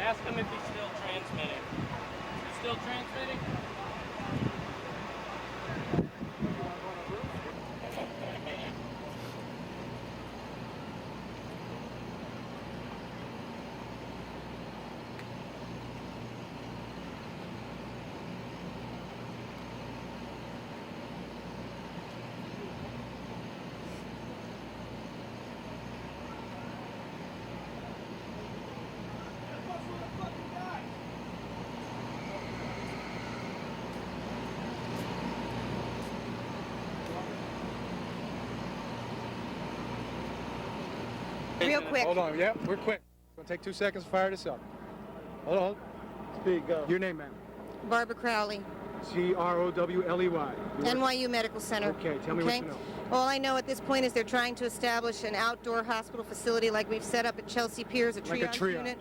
Ask him if he's still transmitting. He's still transmitting? Real quick. Hold on, yeah, we're quick. It's gonna take 2 seconds to fire this up. Hold on. Speed, go. Your name, ma'am? Barbara Crowley, Crowley. NYU Medical Center. Okay, tell me what you know. All I know at this point is they're trying to establish an outdoor hospital facility like we've set up at Chelsea Piers, a Like a triage. unit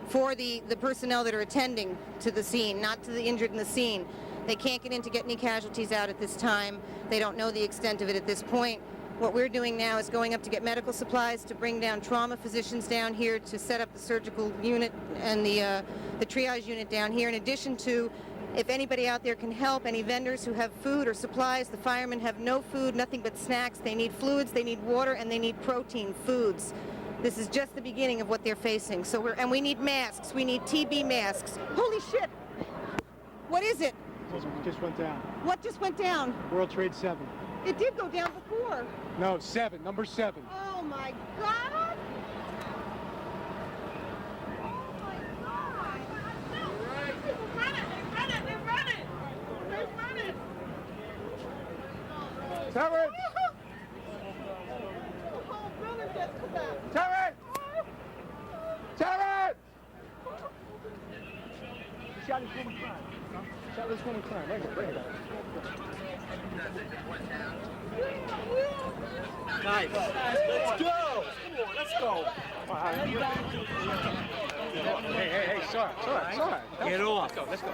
for the personnel that are attending to the scene, not to the injured in the scene. They can't get in to get any casualties out at this time. They don't know the extent of it at this point. What we're doing now is going up to get medical supplies, to bring down trauma physicians down here, to set up the surgical unit and the triage unit down here, in addition to, if anybody out there can help, any vendors who have food or supplies. The firemen have no food, nothing but snacks. They need fluids, they need water, and they need protein foods. This is just the beginning of what they're facing. So and we need masks. We need TB masks. Holy shit! What is it? Just went down. What just went down? World Trade 7. It did go down before. No, 7, number 7. Oh my God! Oh my God! They run it! Terrence! The whole building gets collapsed. Terrence! Terrence! Shot this woman crying. Shot this woman crying. Bring it up. Nice. Let's go. Come on, let's go. Hey, sorry. Get off. Let's go.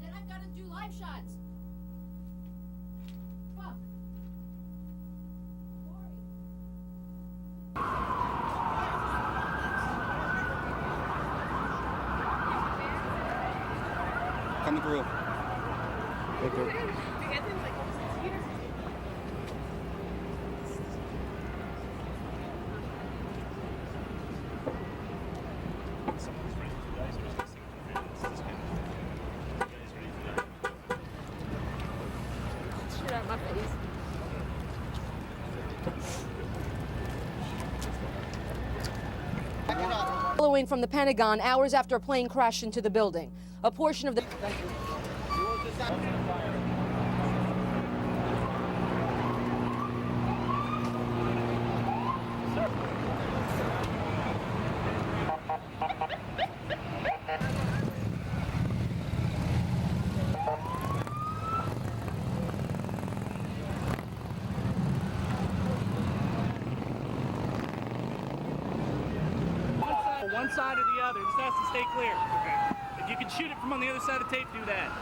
Then I gotta do live shots. Fuck. Coming through. Right there. Shit out my face. Following from the Pentagon hours after a plane crashed into the building. A portion of the... One side or the other, it just has to stay clear. Okay. If you can shoot it from on the other side of the tape, do that.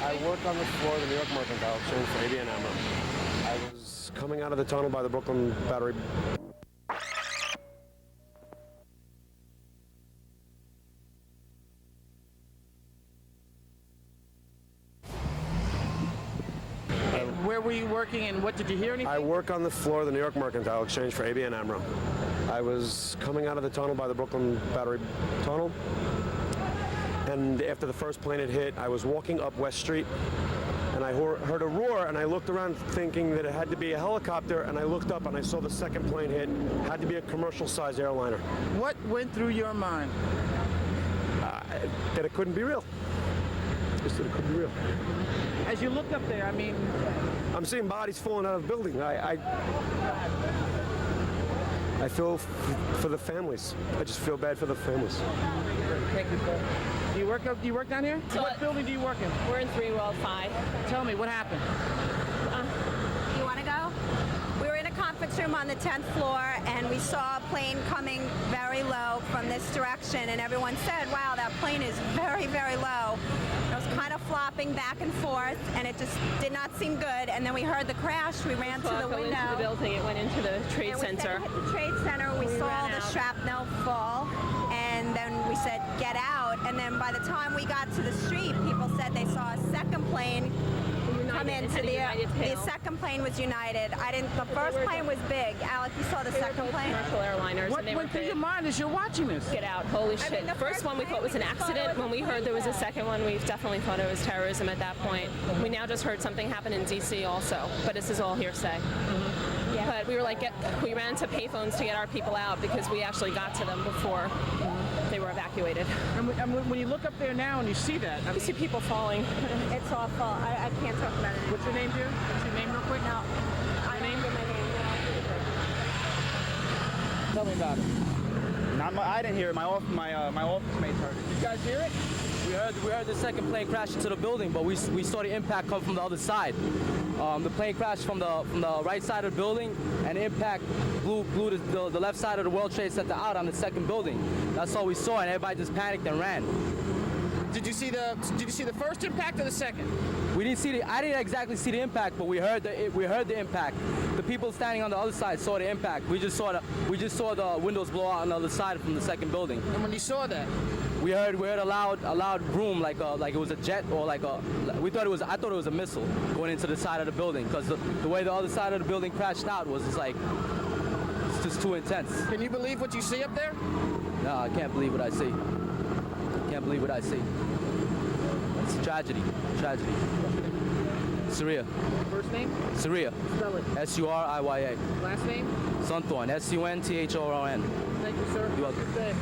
I work on the floor of the New York Mercantile Exchange for ABN AMRO. I was coming out of the tunnel by the Brooklyn Battery. Where were you working and what did you hear anything? I work on the floor of the New York Mercantile Exchange for ABN AMRO. I was coming out of the tunnel by the Brooklyn Battery Tunnel. And after the first plane had hit, I was walking up West Street, and I heard a roar, and I looked around thinking that it had to be a helicopter, and I looked up and I saw the second plane hit. It had to be a commercial-sized airliner. What went through your mind? That it couldn't be real. Just that it couldn't be real. As you looked up there, I mean... I'm seeing bodies falling out of the building. I feel for the families. I just feel bad for the families. Thank you, sir. Do you work down here? So what building do you work in? We're in 305. Tell me, what happened? You want to go? We were in a conference room on the 10th floor, and we saw a plane coming very low from this direction, and everyone said, wow, that plane is very, very low. It was kind of flopping back and forth, and it just did not seem good, and then we heard the crash. We ran to the window. Into the building. It went into the Trade Center. It hit the Trade Center. We saw the shrapnel fall, and then we we said, get out. And then by the time we got to the street, people said they saw a second plane come into the second plane was United. The first plane was big. Alec, you saw the second plane? Commercial airliners. What went through your mind as you're watching this? Get out. Holy shit. the First one we thought was an accident. When we heard there was a second one, we definitely thought it was terrorism at that point. We now just heard something happen in D.C. also, but this is all hearsay. Yeah. But we were like, we ran to payphones to get our people out because we actually got to them before they were evacuated. And when you look up there now and you see that, You see people falling. It's awful. I can't talk about it. what's your name, dear? What's your name real quick? No. I name? don't give my name. Tell me about it. I didn't hear it. My office mates heard it. You guys hear it? We heard the second plane crash into the building, but we saw the impact come from the other side. The plane crashed from the right side of the building, and the impact blew the left side of the World Trade Center out on the second building. That's all we saw, and everybody just panicked and ran. Did you see the first impact or the second? We didn't see I didn't exactly see the impact, but we heard the impact. The people standing on the other side saw the impact. We just saw the windows blow out on the other side from the second building. And when you saw that? We heard a loud boom like it was a jet or I thought it was a missile going into the side of the building, because the way the other side of the building crashed out was just like, it's just too intense. Can you believe what you see up there? No, I can't believe what I see. Can't believe what I see. It's a tragedy. Surya. First name? Surya. Spell it. S-U-R-I-Y-A. Last name? Sunthorn. S-U-N-T-H-O-R-N. Thank you, sir. You're welcome. Good day.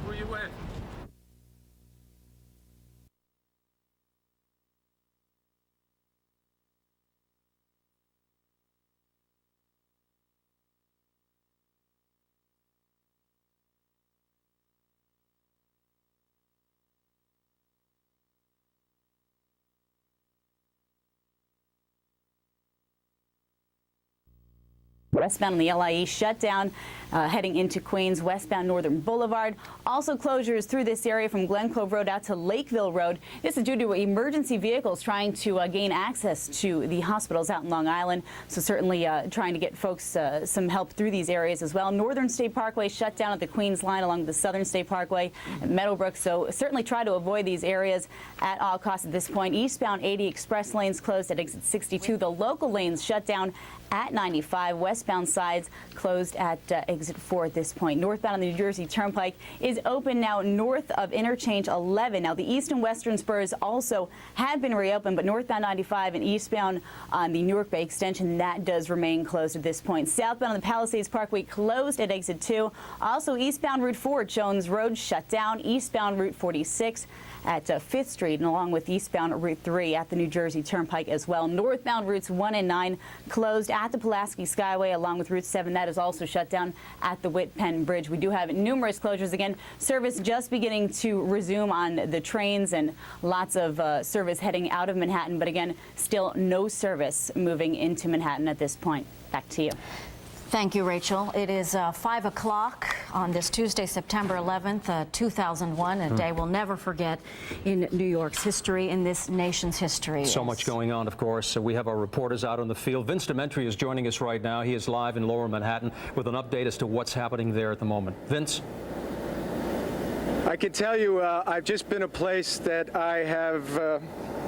Who are you with? Westbound on the LIE shut down heading into Queens, westbound Northern Boulevard. Also closures through this area from Glen Cove Road out to Lakeville Road. This is due to emergency vehicles trying to gain access to the hospitals out in Long Island. So certainly trying to get folks some help through these areas as well. Northern State Parkway shut down at the Queens line along the Southern State Parkway at Meadowbrook. So certainly try to avoid these areas at all costs at this point. Eastbound 80 express lanes closed at exit 62. The local lanes shut down at 95. Westbound sides closed at exit 4 at this point. Northbound on the New Jersey Turnpike is open now north of interchange 11. Now the east and western spurs also have been reopened, but northbound 95 and eastbound on the Newark Bay extension, that does remain closed at this point. Southbound on the Palisades Parkway closed at exit 2. Also eastbound Route 4 at Jones Road shut down. Eastbound Route 46 at 5th Street, and along with eastbound Route 3 at the New Jersey Turnpike as well. Northbound routes 1 and 9 closed at the Pulaski Skyway, along with Route 7. That is also shut down at the Whit Penn Bridge. We do have numerous closures. Again, service just beginning to resume on the trains and lots of service heading out of Manhattan. But again, still no service moving into Manhattan at this point. Back to you. Thank you, Rachel. It is 5 o'clock on this Tuesday, September 11th, 2001, a day we'll never forget in New York's history, in this nation's history. So much going on, of course. We have our reporters out on the field. Vince DeMentri is joining us right now. He is live in Lower Manhattan with an update as to what's happening there at the moment. Vince? I can tell you I've just been a place that I have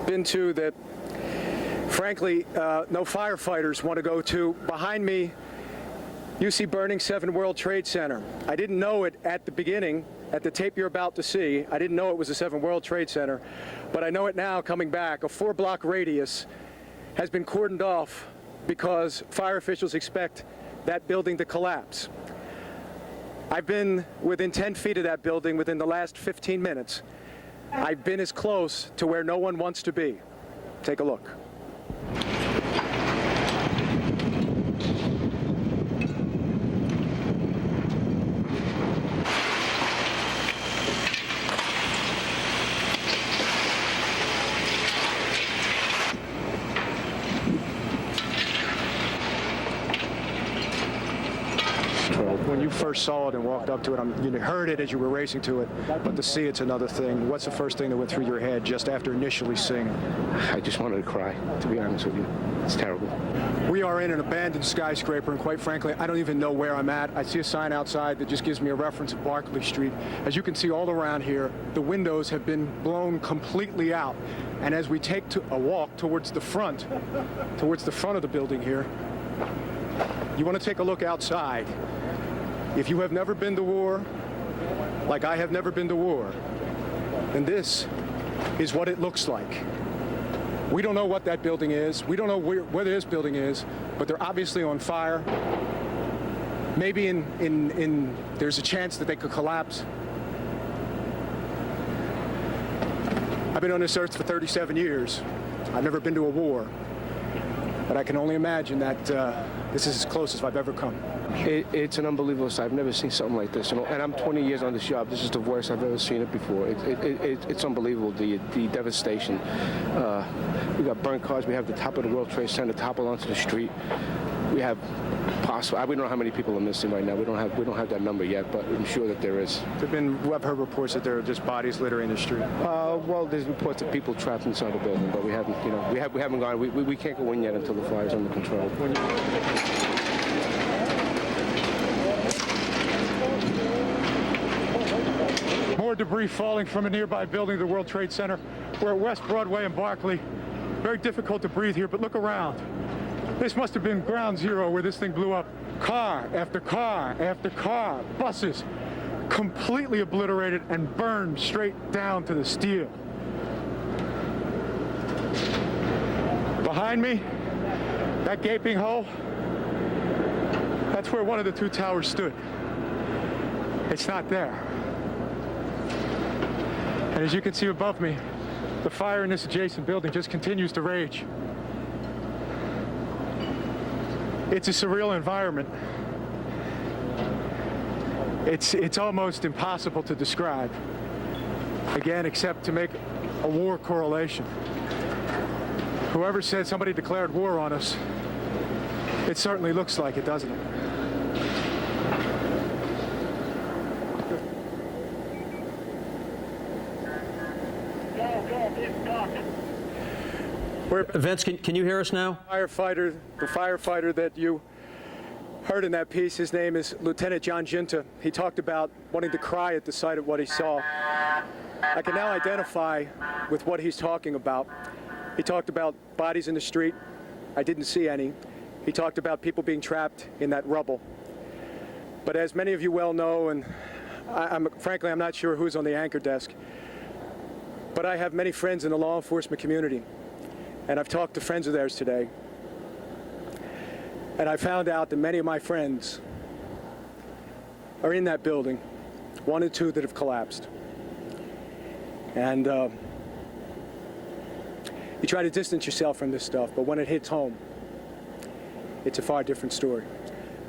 been to that, frankly, no firefighters want to go to. Behind me, you see burning 7 World Trade Center. I didn't know it at the beginning, at the tape you're about to see. I didn't know it was a 7 World Trade Center, but I know it now coming back. A 4-block radius has been cordoned off because fire officials expect that building to collapse. I've been within 10 feet of that building within the last 15 minutes. I've been as close to where no one wants to be. Take a look. When you first saw it and walked up to it, you heard it as you were racing to it, but to see it's another thing. What's the first thing that went through your head just after initially seeing it? I just wanted to cry, to be honest with you. It's terrible. We are in an abandoned skyscraper, and quite frankly, I don't even know where I'm at. I see a sign outside that just gives me a reference of Barclay Street. As you can see all around here, the windows have been blown completely out. And as we take a walk towards the front of the building here, you want to take a look outside. If you have never been to war, like I have never been to war, then this is what it looks like. We don't know what that building is. We don't know where this building is, but they're obviously on fire. Maybe there's a chance that they could collapse. I've been on this earth for 37 years. I've never been to a war, but I can only imagine that this is as close as I've ever come. It's an unbelievable sight. I've never seen something like this, and I'm 20 years on this job. This is the worst I've ever seen it before. It's unbelievable, the devastation. We got burnt cars. We have the top of the World Trade Center toppled onto the street. We have possible. We don't know how many people are missing right now. We don't have that number yet, but I'm sure that there is. I've heard reports that there are just bodies littering the street. Well, there's reports of people trapped inside the building, but we haven't gone. We can't go in yet until the fire's under control. debris falling from a nearby building of the World Trade Center. We're at West Broadway and Barclay. Very difficult to breathe here, but look around. This must have been ground zero where this thing blew up. Car after car after car, buses, completely obliterated and burned straight down to the steel. Behind me, that gaping hole, that's where one of the two towers stood. It's not there. And as you can see above me, the fire in this adjacent building just continues to rage. It's a surreal environment. It's almost impossible to describe, again, except to make a war correlation. Whoever said somebody declared war on us, it certainly looks like it, doesn't it? Vince, can you hear us now? The firefighter that you heard in that piece, his name is Lieutenant John Ginta. He talked about wanting to cry at the sight of what he saw. I can now identify with what he's talking about. He talked about bodies in the street. I didn't see any. He talked about people being trapped in that rubble. But as many of you well know, and frankly, I'm not sure who's on the anchor desk, but I have many friends in the law enforcement community. And I've talked to friends of theirs today. And I found out that many of my friends are in that building, 1 and 2 that have collapsed. And you try to distance yourself from this stuff, but when it hits home, it's a far different story.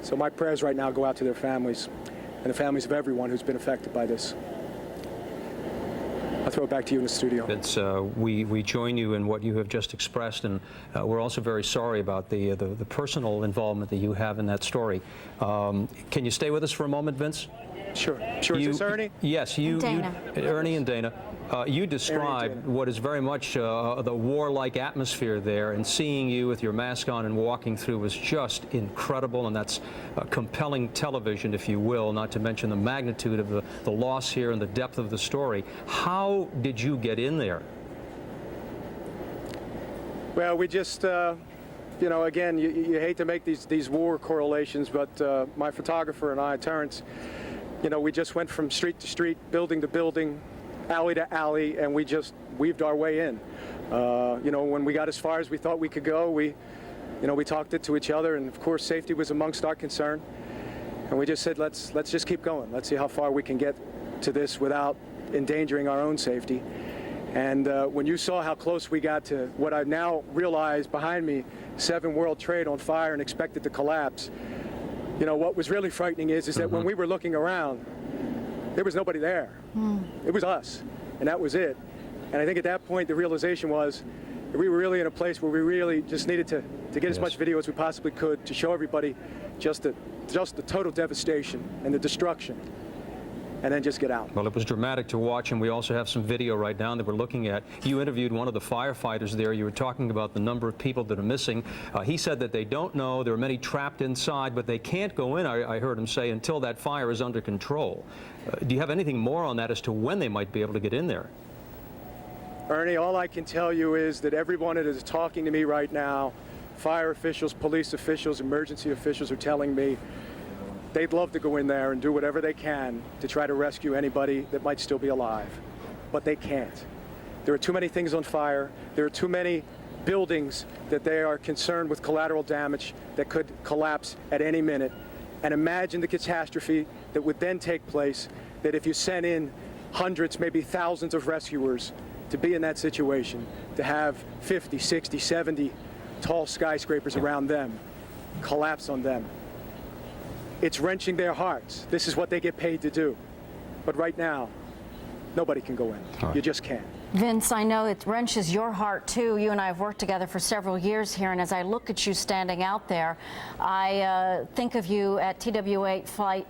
So my prayers right now go out to their families and the families of everyone who's been affected by this. I'll throw it back to you in the studio. Vince, we join you in what you have just expressed, and we're also very sorry about the personal involvement that you have in that story. Can you stay with us for a moment, Vince? Sure. Is this Ernie? Yes, Ernie and Dana. You described what is very much the warlike atmosphere there, and seeing you with your mask on and walking through was just incredible, and that's compelling television, if you will, not to mention the magnitude of the loss here and the depth of the story. How did you get in there? Well, we just, you know, again, you hate to make these war correlations, but my photographer and I, Terrence, you know, we just went from street to street, building to building, alley to alley, and we just weaved our way in. You know, when we got as far as we thought we could go, we talked it to each other, and of course safety was amongst our concern. And we just said, let's just keep going. Let's see how far we can get to this without endangering our own safety. And when you saw how close we got to what I now realize behind me, 7 World Trade on fire and expected to collapse, you know, what was really frightening is that when we were looking around, there was nobody there. It was us, and that was it. And I think at that point the realization was that we were really in a place where we really just needed to get as much video as we possibly could to show everybody just the total devastation and the destruction, and then just get out. Well, it was dramatic to watch, and we also have some video right now that we're looking at. You interviewed one of the firefighters there. You were talking about the number of people that are missing. He said that they don't know. There are many trapped inside, but they can't go in, I heard him say, until that fire is under control. Do you have anything more on that as to when they might be able to get in there? Ernie, all I can tell you is that everyone that is talking to me right now, fire officials, police officials, emergency officials, are telling me they'd love to go in there and do whatever they can to try to rescue anybody that might still be alive, but they can't. There are too many things on fire. There are too many buildings that they are concerned with collateral damage that could collapse at any minute. And imagine the catastrophe that would then take place, that if you sent in hundreds, maybe thousands of rescuers to be in that situation, to have 50, 60, 70 tall skyscrapers around them collapse on them. It's wrenching their hearts. This is what they get paid to do. But right now, nobody can go in. You just can't. Vince, I know it wrenches your heart too. You and I have worked together for several years here, and as I look at you standing out there, I think of you at TWA Flight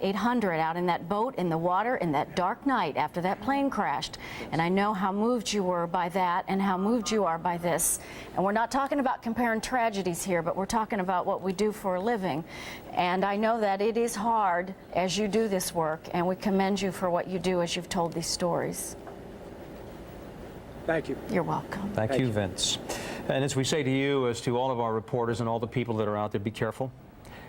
800 out in that boat in the water in that dark night after that plane crashed. And I know how moved you were by that and how moved you are by this. And we're not talking about comparing tragedies here, but we're talking about what we do for a living. And I know that it is hard as you do this work, and we commend you for what you do as you've told these stories. Thank you. You're welcome. Thank you, Vince. And as we say to you, as to all of our reporters and all the people that are out there, be careful.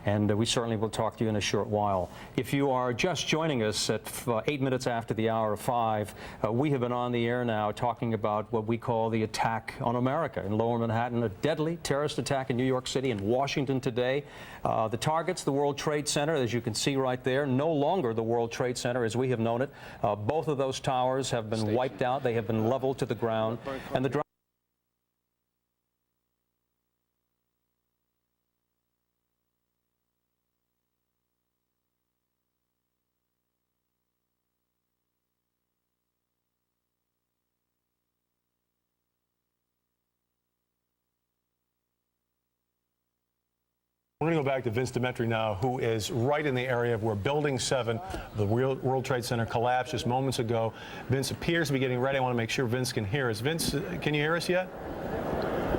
And we certainly will talk to you in a short while. If you are just joining us at 8 minutes after the hour of 5, we have been on the air now talking about what we call the attack on America in Lower Manhattan, a deadly terrorist attack in New York City and Washington today. The targets, the World Trade Center, as you can see right there, no longer the World Trade Center as we have known it. Both of those towers have been wiped out. They have been leveled to the ground. And the We're going to go back to Vince DeMentri now, who is right in the area where Building 7, the World Trade Center, collapsed just moments ago. Vince appears to be getting ready. I want to make sure Vince can hear us. Vince, can you hear us yet?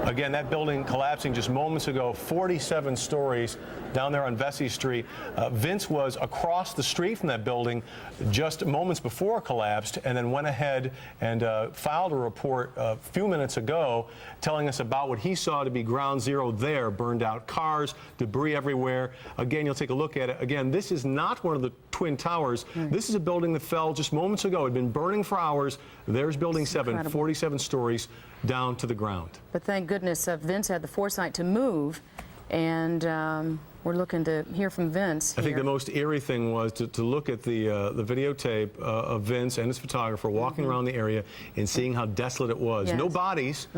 Again, that building collapsing just moments ago, 47 stories down there on Vesey Street. Vince was across the street from that building just moments before it collapsed, and then went ahead and filed a report a few minutes ago telling us about what he saw to be ground zero there, burned out cars, debris everywhere. Again, you'll take a look at it. Again, this is not one of the Twin Towers. This is a building that fell just moments ago. It had been burning for hours. There's Building 7, 47 stories down to the ground. But thank goodness Vince had the foresight to move, and we're looking to hear from Vince here. I think the most eerie thing was to look at the videotape of Vince and his photographer walking around the area and seeing how desolate it was. Yes. No bodies,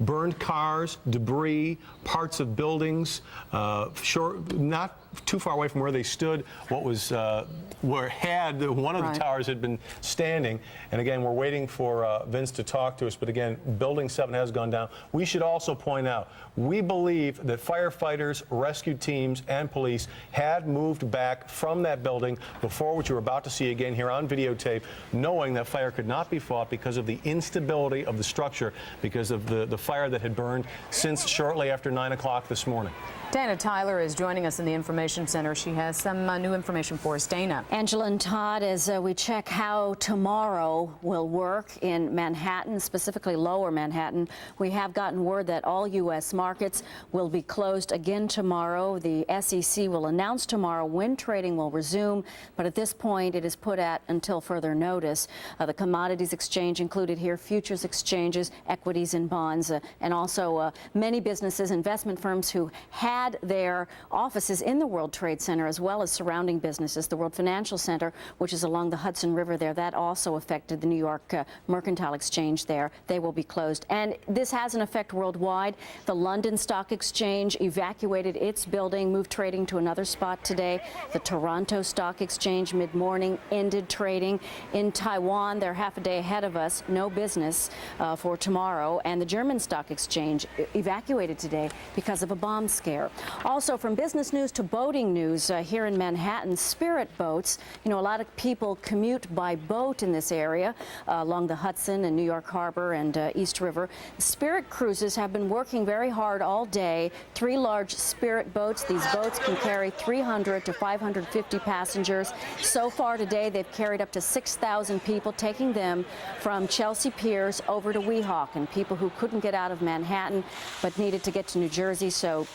burned cars, debris, parts of buildings, not too far away from where they stood, what was one of the towers had been standing. And again, we're waiting for Vince to talk to us, but again, Building 7 has gone down. We should also point out, we believe that firefighters, rescue teams, and police had moved back from that building before, what you're about to see again here on videotape, knowing that fire could not be fought because of the instability of the structure, because of the fire that had burned since shortly after 9 o'clock this morning. Dana Tyler is joining us in the Information Center. She has some new information for us. Dana. Angela and Todd, as we check how tomorrow will work in Manhattan, specifically Lower Manhattan, we have gotten word that all U.S. markets will be closed again tomorrow. The SEC will announce tomorrow when trading will resume, but at this point it is put at until further notice. The commodities exchange included here, futures exchanges, equities and bonds, and also many businesses, investment firms who had their offices in the World Trade Center as well as surrounding businesses. The World Financial Center, which is along the Hudson River there, that also affected the New York Mercantile Exchange there. They will be closed. And this has an effect worldwide. The London Stock Exchange evacuated its building, moved trading to another spot today. The Toronto Stock Exchange mid-morning ended trading. In Taiwan, they're half a day ahead of us, no business for tomorrow. And the German Stock Exchange evacuated today because of a bomb scare. Also, from business news to boating news here in Manhattan, Spirit boats. You know, a lot of people commute by boat in this area along the Hudson and New York Harbor and East River. Spirit cruises have been working very hard all day. 3 large Spirit boats. These boats can carry 300 to 550 passengers. So far today, they've carried up to 6,000 people, taking them from Chelsea Piers over to Weehawken. People who couldn't get out of Manhattan but needed to get to New Jersey. So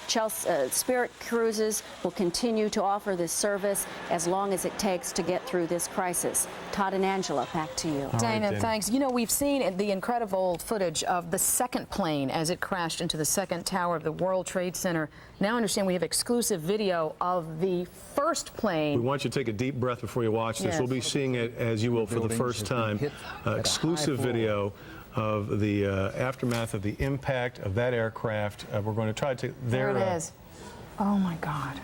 Spirit Cruises will continue to offer this service as long as it takes to get through this crisis. Todd and Angela, back to you. Dana, thanks. You know, we've seen the incredible footage of the second plane as it crashed into the second tower of the World Trade Center. Now I understand we have exclusive video of the first plane. We want you to take a deep breath before you watch this. Yes. We'll be seeing it, as you will, for the first time. Exclusive video of the aftermath of the impact of that aircraft. We're going to try to take there it is. Oh my God.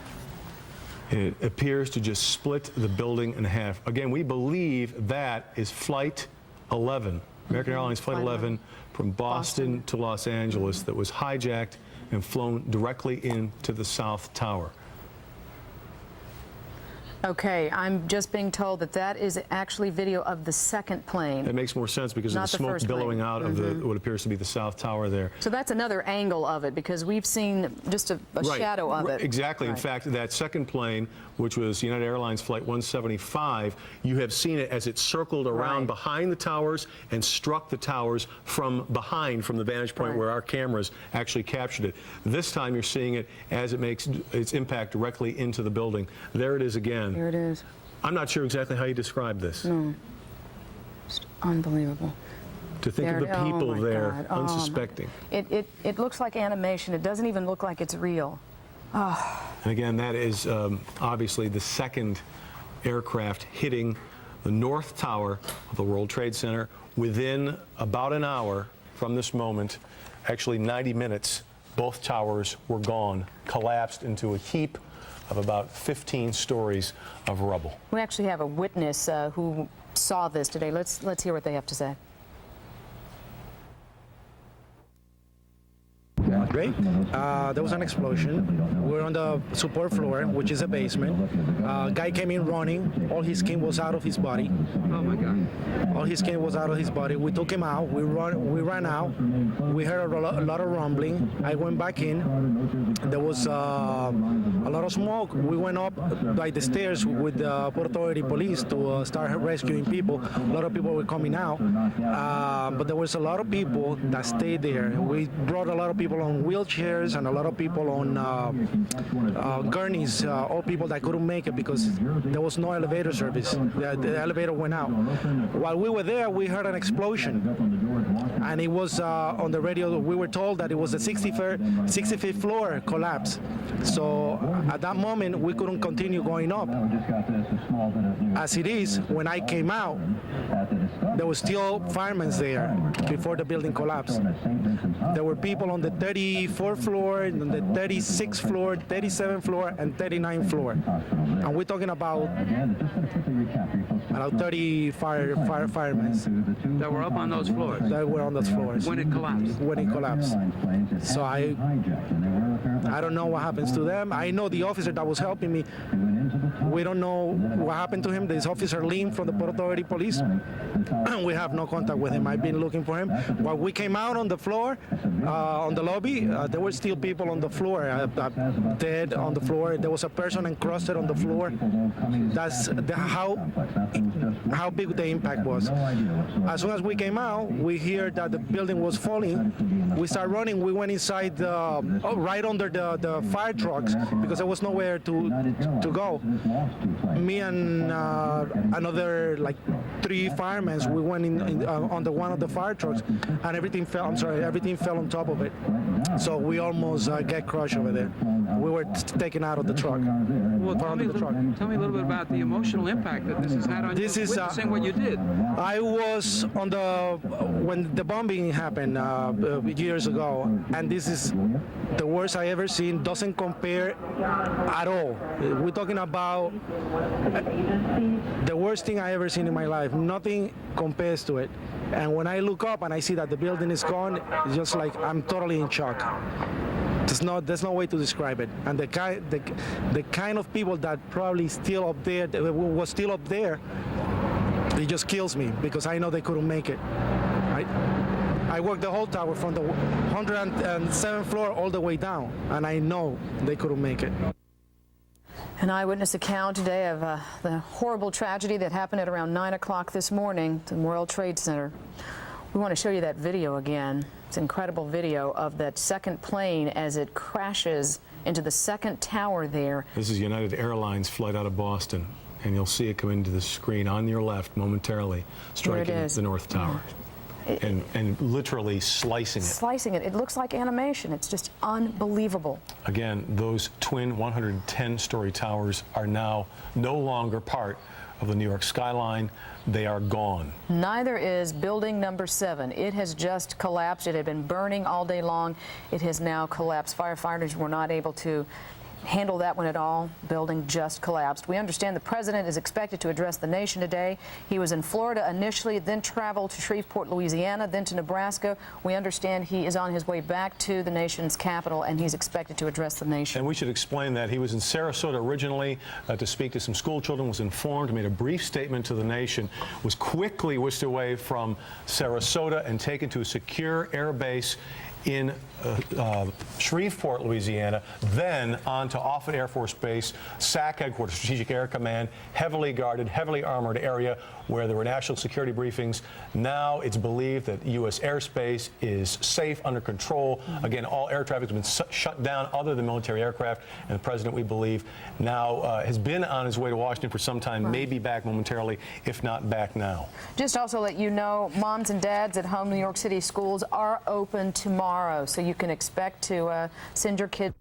It appears to just split the building in half. Again, we believe that is Flight 11. American Airlines Flight 11 from Boston to Los Angeles that was hijacked and flown directly into the South Tower. Okay, I'm just being told that that is actually video of the second plane. It makes more sense because of the smoke billowing out of what appears to be the South Tower there. So that's another angle of it, because we've seen just a shadow of it. Exactly. In fact, that second plane, which was United Airlines Flight 175, you have seen it as it circled around behind the towers and struck the towers from behind, from the vantage point where our cameras actually captured it. This time you're seeing it as it makes its impact directly into the building. There it is again. Here it is. I'm not sure exactly how you describe this. No. Just unbelievable. To think of the people there, unsuspecting. It looks like animation. It doesn't even look like it's real. Oh. And again, that is obviously the second aircraft hitting the North Tower of the World Trade Center within about an hour from this moment. Actually 90 minutes, both towers were gone, collapsed into a heap of about 15 stories of rubble. We actually have a witness who saw this today. Let's hear what they have to say. Great. There was an explosion. We're on the support floor, which is a basement. Guy came in running. All his skin was out of his body. Oh my God. All his skin was out of his body. We took him out. We ran out. We heard a lot of rumbling. I went back in. There was a lot of smoke. We went up by the stairs with the Port Authority police to start rescuing people. A lot of people were coming out. But there was a lot of people that stayed there. We brought a lot of people on wheelchairs and a lot of people on gurneys, all people that couldn't make it because there was no elevator service. The elevator went out. While we were there, we heard an explosion, and it was on the radio. We were told that it was the 65th floor collapse. So at that moment, we couldn't continue going up. As it is, when I came out, there were still firemen there before the building collapsed. There were people on the 34th floor, on the 36th floor, 37th floor, and 39th floor. And we're talking about 30 firemen. That were up on those floors? That were on those floors. When it collapsed? When it collapsed. So I don't know what happens to them. I know the officer that was helping me. We don't know what happened to him. This officer Lim from the Port Authority Police. We have no contact with him. I've been looking for him. While we came out on the floor, on the lobby, there were still people on the floor, dead on the floor. There was a person encrusted on the floor. That's how big the impact was. As soon as we came out, we heard that the building was falling. We started running. We went inside, right under the fire trucks because there was nowhere to go. Me and another like 3 firemen, we went in under one of the fire trucks, and everything fell. Everything fell on top of it. So we almost get crushed over there. We were taken out of the truck. Well, tell me a little bit about the emotional impact that this has had on you. Witnessing what you did. I was on when the bombing happened years ago, and this is the worst I ever seen. Doesn't compare at all. We're talking about the worst thing I ever seen in my life. Nothing compares to it. And when I look up and I see that the building is gone, it's just like I'm totally in shock. There's no way to describe it. And the kind of people that probably still up there, was still up there, it just kills me because I know they couldn't make it. I worked the whole tower from the 107th floor all the way down, and I know they couldn't make it. An eyewitness account today of the horrible tragedy that happened at around 9 o'clock this morning at the World Trade Center. We want to show you that video again. It's an incredible video of that second plane as it crashes into the second tower there. This is United Airlines flight out of Boston, and you'll see it come into the screen on your left momentarily, striking the North Tower. And literally slicing it. Slicing it. It looks like animation. It's just unbelievable. Again, those twin 110-story towers are now no longer part of the New York skyline. They are gone. Neither is building number 7. It has just collapsed. It had been burning all day long. It has now collapsed. Firefighters were not able to handle that one at all. Building just collapsed. We understand the president is expected to address the nation today. He was in Florida initially, then traveled to Shreveport, Louisiana, then to Nebraska. We understand he is on his way back to the nation's capital, and he's expected to address the nation. And we should explain that he was in Sarasota originally to speak to some school children, was informed, made a brief statement to the nation, was quickly whisked away from Sarasota and taken to a secure air base in Shreveport, Louisiana, then on to Offutt Air Force Base, SAC headquarters, Strategic Air Command, heavily guarded, heavily armored area where there were national security briefings. Now it's believed that U.S. airspace is safe, under control. Again, all air traffic has been shut down other than military aircraft, and the president, we believe, now has been on his way to Washington for some time, may be back momentarily, if not back now. Just also let you know, moms and dads at home New York City schools are open tomorrow, so you can expect to send your kids.